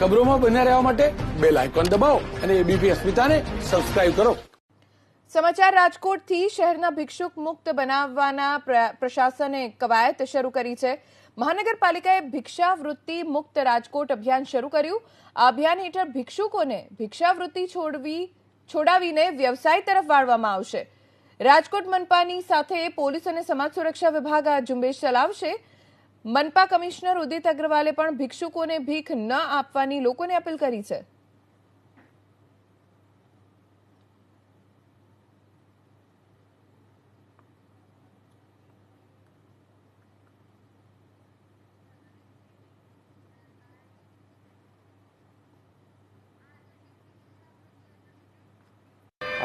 ખબરોમાં બન્યા રહેવા માટે બેલ આઇકોન દબાવો અને એબીપી અસ્મિતાને સબસ્ક્રાઇબ કરો. સમાચાર રાજકોટથી. શહેરના ભિક્ષુક મુક્ત બનાવવાના પ્રશાસને કવાયત શરૂ કરી છે. મહાનગરપાલિકાએ ભિક્ષાવૃત્તિ મુક્ત રાજકોટ અભિયાન શરૂ કર્યું. આ અભિયાન હેઠળ ભિક્ષુકોને ભિક્ષાવૃત્તિ છોડાવીને વ્યવસાય તરફ વાળવામાં આવશે. રાજકોટ મનપાની સાથે પોલીસ અને સમાજ સુરક્ષા વિભાગ આ ઝુંબેશ ચલાવશે. મનપા કમિશનર ઉદિત અગ્રવાલે પણ ભિક્ષુકોને ભીખ ન આપવાની લોકોને અપીલ કરી છે.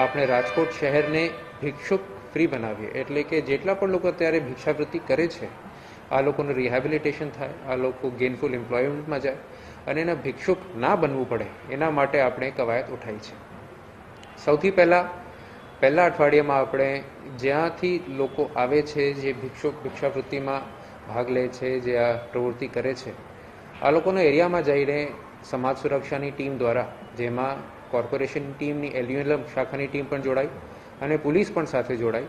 આપણે રાજકોટ શહેરને ભિક્ષુક ફ્રી બનાવીએ, એટલે કે જેટલા પણ લોકો અત્યારે ભિક્ષાવૃત્તિ કરે છે આ લોકોનું રિહેબિલિટેશન થાય, આ લોકો ગેઇનફુલ એમ્પ્લોયમેન્ટમાં જાય અને એના ભિક્ષુક ના બનવું પડે એના માટે આપણે કવાયત ઉઠાવી છે. સૌથી પહેલા અઠવાડિયામાં આપણે જ્યાંથી લોકો આવે છે, જે ભિક્ષાવૃત્તિમાં ભાગ લે છે, જે આ પ્રવૃત્તિ કરે છે, આ લોકોના એરિયામાં જઈને સમાજ સુરક્ષાની ટીમ દ્વારા, જેમાં કોર્પોરેશન ટીમની એલ્યુએલએમ શાખાની ટીમ પણ જોડાઈ અને પોલીસ પણ સાથે જોડાઈ,